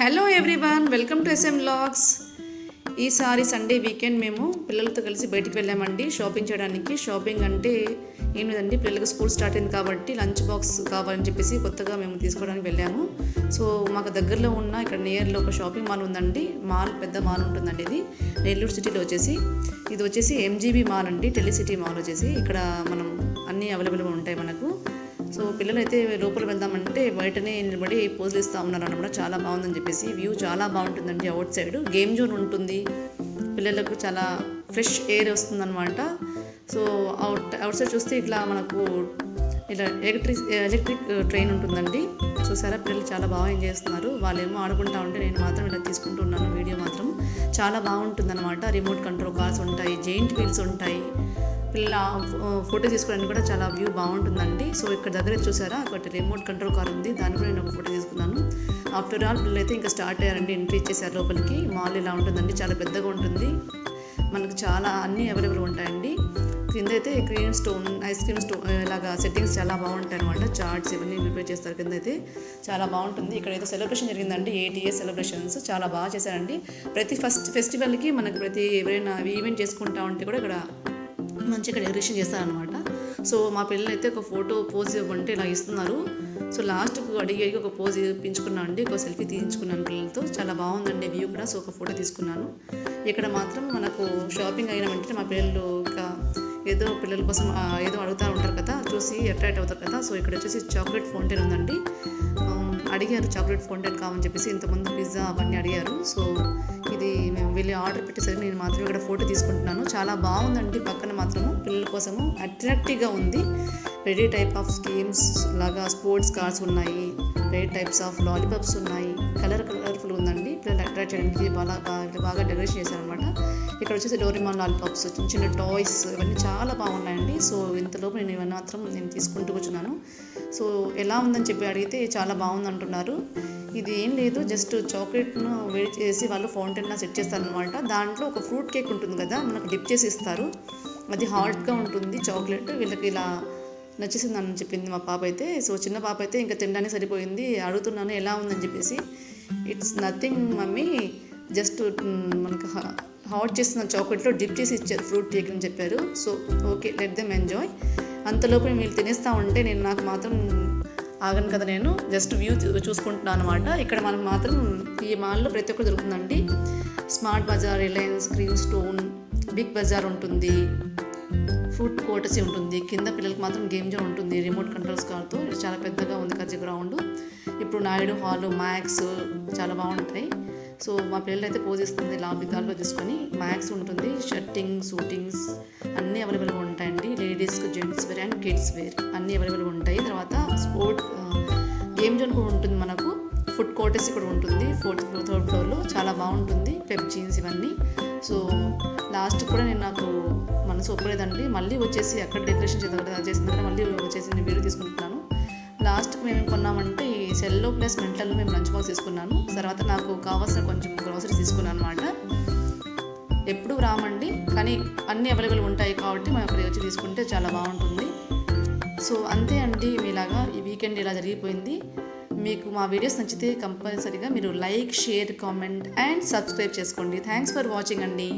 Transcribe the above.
Hello everyone, welcome to SM vlogs. ఈసారి Sunday weekend మేము పిల్లలతో కలిసి బయటికి వెళ్ళామండి షాపింగ్ చేయడానికి. షాపింగ్ అంటే ఏం లేదండి, పిల్లలకు స్కూల్ స్టార్ట్ అయింది కాబట్టి లంచ్ బాక్స్ కావాలని చెప్పేసి కొత్తగా మేము తీసుకోవడానికి వెళ్ళాము. సో మాకు దగ్గరలో ఉన్న ఇక్కడ నియర్లో ఒక షాపింగ్ మాల్ ఉందండి. పెద్ద మాల్ ఉంటుందండి. ఇది నెల్లూరు సిటీలో ఇది వచ్చేసి MGB మాల్ అండి, టెలిసిటీ మాల్ వచ్చేసి. ఇక్కడ మనం అన్నీ అవైలబుల్గా ఉంటాయి మనకు. సో పిల్లలు అయితే లోపల వెళ్దామంటే బయటనే నిలబడి పోజులు ఇస్తూ ఉన్నారు అన్నమాట. చాలా బాగుందని చెప్పేసి. వ్యూ చాలా బాగుంటుందండి. అవుట్ సైడ్ గేమ్ జోన్ ఉంటుంది, పిల్లలకు చాలా ఫ్రెష్ ఎయిర్ వస్తుందన్నమాట. సో అవుట్ సైడ్ చూస్తే ఇట్లా మనకు ఇలా ఎలక్ట్రిక్ ట్రైన్ ఉంటుందండి. చూసారా, పిల్లలు చాలా బాగా ఎంజాయ్ చేస్తున్నారు. వాళ్ళేమో ఆడుకుంటూ ఉంటే నేను మాత్రం ఇలా తీసుకుంటున్నాను వీడియో. మాత్రం చాలా బాగుంటుందన్నమాట. రిమోట్ కంట్రోల్ కార్స్ ఉంటాయి, జెయింట్ వీల్స్ ఉంటాయి. పిల్లల ఫోటో తీసుకోవడానికి కూడా చాలా వ్యూ బాగుంటుందండి. సో ఇక్కడ దగ్గర చూసారా, ఒకటి రిమోట్ కంట్రోల్ కార్ ఉంది, దాన్ని కూడా నేను ఒక ఫోటో తీసుకున్నాను. ఆఫ్టర్ ఆల్ పిల్లలు అయితే ఇంకా స్టార్ట్ అయ్యారండి, ఎంట్రీ ఇచ్చేసారు లోపలికి. మాల్ ఇలా ఉంటుందండి, చాలా పెద్దగా ఉంటుంది. మనకు చాలా అన్నీ అవైలబుల్ ఉంటాయండి. కింద అయితే cream stone, ice cream stone ఇలాగా సెట్టింగ్స్ చాలా బాగుంటాయి అనమాట. చార్ట్స్ ఇవన్నీ ప్రిపేర్ చేస్తారు. కింద అయితే చాలా బాగుంటుంది. ఇక్కడ అయితే సెలబ్రేషన్ జరిగిందండి, 8 years సెలబ్రేషన్స్ చాలా బాగా చేశారండి. ప్రతి ఫెస్టివల్కి మనకు ఎవరైనా ఈవెంట్ చేసుకుంటా ఉంటే కూడా ఇక్కడ మంచిగా డెకరేషన్ చేస్తారనమాట. సో మా పిల్లలు అయితే ఒక ఫోటో పోజ్ ఇవ్వంటే ఇలా ఇస్తున్నారు. సో లాస్ట్కు అడిగి ఒక పోజ్ ఇప్పించుకున్నాను అండి, ఒక సెల్ఫీ తీయించుకున్నాను పిల్లలతో. చాలా బాగుందండి వ్యూ కూడా. సో ఒక ఫోటో తీసుకున్నాను. ఇక్కడ మాత్రం మనకు షాపింగ్ అయిన వెంటనే మా పిల్లలు ఇంకా ఏదో పిల్లల కోసం ఏదో అడుగుతూ ఉంటారు కదా, చూసి అట్రాక్ట్ అవుతారు కదా. సో ఇక్కడ వచ్చేసి చాక్లెట్ ఫౌంటైన్ ఉందండి. అడిగారు చాక్లెట్ ఫౌంటైన్ కావాలని చెప్పేసి. ఇంతకుముందు పిజ్జా అవన్నీ అడిగారు. సో ఇది మేము వెళ్ళి ఆర్డర్ పెట్టేసరికి నేను మాత్రం ఇక్కడ ఫోటో తీసుకుంటున్నాను. చాలా బాగుందండి. పక్కన మాత్రము పిల్లల కోసము అట్రాక్టివ్గా ఉంది. వెరీ టైప్ ఆఫ్ స్కీమ్స్ లాగా స్పోర్ట్స్ కార్స్ ఉన్నాయి, వెరీ టైప్స్ ఆఫ్ లాలీపాప్స్ ఉన్నాయి. కలర్ఫుల్ ఉందండి. పిల్లలు అట్రాక్ట్ చేయడానికి బాగా డెకరేషన్ చేశారనమాట. ఇక్కడ వచ్చేసి డోరేమాన్ లాలీపాప్స్, చిన్న టాయ్స్ ఇవన్నీ చాలా బాగున్నాయండి. సో ఇంతలోపు నేను ఇవన్నీ మాత్రం తీసుకుంటూ కూర్చున్నాను. సో ఎలా ఉందని చెప్పి అడిగితే చాలా బాగుంది అంటున్నారు. ఇది ఏం లేదు, జస్ట్ చాక్లెట్ను వేడి చేసి వాళ్ళు ఫౌంటైన్లా సెట్ చేస్తారనమాట. దాంట్లో ఒక ఫ్రూట్ కేక్ ఉంటుంది కదా, మనకు డిప్ చేసి ఇస్తారు. అది హాట్గా ఉంటుంది చాక్లెట్. వీళ్ళకి ఇలా నచ్చేసింది అని చెప్పింది మా పాప అయితే. సో చిన్న పాప అయితే ఇంకా తినడానికి సరిపోయింది. అడుగుతున్నాను ఎలా ఉందని చెప్పేసి. ఇట్స్ నథింగ్ మమ్మీ, జస్ట్ మనకు హాట్ చేస్తున్న చాక్లెట్లో డిప్ చేసి ఇచ్చారు ఫ్రూట్ కేక్ అని చెప్పారు. So okay, let them enjoy. అంతలోపు వీళ్ళు తినేస్తూ ఉంటే నాకు మాత్రం ఆగను కదా, నేను జస్ట్ వ్యూ చూసుకుంటున్నాను అనమాట. ఇక్కడ మనకు మాత్రం ఈ మాల్లో ప్రతి ఒక్కరు దొరుకుతుందండి. స్మార్ట్ బజార్, రిలయన్స్, క్రీమ్ స్టోన్, బిగ్ బజార్ ఉంటుంది, ఫుడ్ కోర్టసీ ఉంటుంది. కింద పిల్లలకి మాత్రం గేమ్ జోన్ ఉంటుంది, రిమోట్ కంట్రోల్స్ కార్తో. చాలా పెద్దగా ఉంది కజ్జి గ్రౌండ్. ఇప్పుడు నాయుడు హాల్, మ్యాక్స్ చాలా బాగుంటాయి. సో మా పిల్లలు అయితే పోజ్ ఇస్తుంది దాంట్లో తీసుకొని. మ్యాక్స్ ఉంటుంది, షర్టింగ్, షూటింగ్స్ అన్నీ అవైలబుల్గా ఉంటాయండి. లేడీస్కి gents wear and kids wear అన్నీ అవైలబుల్గా ఉంటాయి. తర్వాత స్పోర్ట్ గేమ్ జోన్ కూడా ఉంటుంది మనకు. ఫుడ్ కోర్టసీ కూడా ఉంటుంది 4th floor 3rd floorలో. చాలా బాగుంటుంది. పెప్ జీన్స్ ఇవన్నీ. సో లాస్ట్ కూడా నాకు మనసు ఒప్పలేదండి. మళ్ళీ వచ్చేసి అక్కడ డెకరేషన్ చేసిందంటే మళ్ళీ వచ్చేసి నేను వీడియో తీసుకుంటున్నాను. లాస్ట్కి మేము కొన్నామంటే ఈ సెల్లో ప్లస్ మెంటల్లో మేము లంచ్ బాక్స్ తీసుకున్నాను. తర్వాత నాకు కావాల్సిన కొంచెం గ్రోసరీస్ తీసుకున్నాను అనమాట. ఎప్పుడు రామండి, కానీ అన్నీ అవైలబుల్ ఉంటాయి కాబట్టి మనం అక్కడికి వచ్చి తీసుకుంటే చాలా బాగుంటుంది. సో అంతే అండి, మీలాగా ఈ వీకెండ్ ఇలా జరిగిపోయింది. మీకు మా వీడియోస్ నచ్చితే కంపల్సరీగా మీరు like, share, comment and subscribe చేసుకోండి. థ్యాంక్స్ ఫర్ వాచింగ్ అండి.